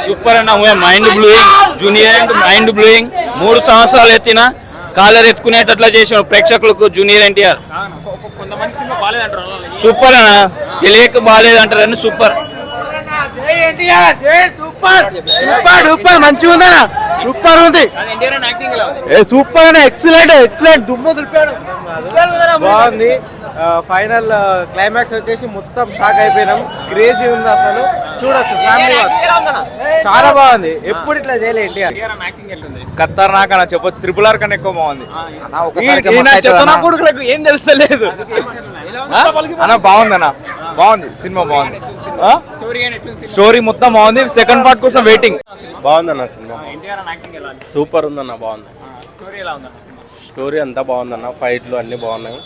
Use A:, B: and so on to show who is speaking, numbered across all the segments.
A: Super అన్న movie, mind blowing. Junior and mind blowing. 3 సంవత్సరాలు ఎత్తిన కాలర్ ఎత్తుకునేటట్లా చేసిన ప్రేక్షకులకు జూనియర్ ఎన్టీఆర్. సూపర్ అన్న, తెలియక బాగాలేదంటారని సూపర్.
B: సూపర్ మంచిగా ఉందన్న, సూపర్ ఉంది, సూపర్ అన్న, ఎక్సలెంట్ దుమ్ము దులిపాడు, బాగుంది. ఫైనల్ క్లైమాక్స్ వచ్చేసి మొత్తం షాక్ అయిపోయినాం. క్రేజీ ఉంది అసలు, చూడొచ్చు ఫ్యామిలీ వాచ్. చాలా బాగుంది, ఎప్పుడు ఇట్లా చేయలే ఎన్టీఆర్. ఖతర్నాక్ అన్న, చెప్పొచ్చు. RRR కన్నా ఎక్కువ బాగుంది. కొడుకులకు ఏం తెలుస్తలేదు అన్న. బాగుందన్న, బాగుంది సినిమా, బాగుంది. స్టోరీ మొత్తం బాగుంది. సెకండ్ పార్ట్ కోసం వెయిటింగ్. బాగుందన్న సినిమా, సూపర్ ఉందన్న, బాగుంది. స్టోరీ అంతా బాగుందన్న, ఫైట్లు అన్ని బాగున్నాయి.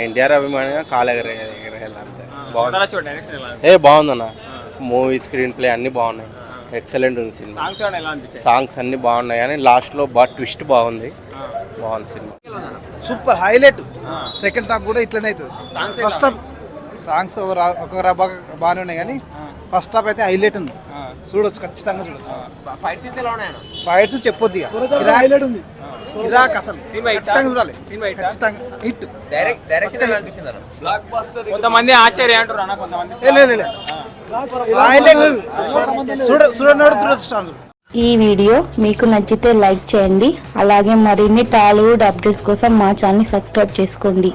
B: ఎన్టీఆర్ అభిమానిగా కాలెగరేయాలంతే. బాగుంది, బాగుందన్న. మూవీ స్క్రీన్ ప్లే అన్ని బాగున్నాయి, ఎక్సలెంట్ ఉంది సినిమా. సాంగ్స్ అన్ని బాగున్నాయి కానీ లాస్ట్ లో ట్విస్ట్ బాగుంది, బాగుంది cinema.
C: Super highlight. Second half కూడా ఇట్లనే అవుతుంది. ఫస్ట్ హాఫ్ సాంగ్స్ ఒక బాగానే ఉన్నాయి కానీ ఫస్ట్ హాఫ్ అయితే హైలైట్ ఉంది, చూడొచ్చు, ఖచ్చితంగా చూడొచ్చు. ఫైట్స్ చెప్పొద్దు ఇక, హైలైట్ ఉంది. అసలు ఖచ్చితంగా చూడాలి, ఖచ్చితంగా హిట్.
A: కొంతమంది ఆశ్చర్య అంటారు అన్న, కొంతమంది
D: ఈ వీడియో మీకు నచ్చితే లైక్ చేయండి. అలాగే మరిన్ని టాలీవుడ్ అప్డేట్స్ కోసం మా ఛానల్ సబ్స్క్రైబ్ చేసుకోండి.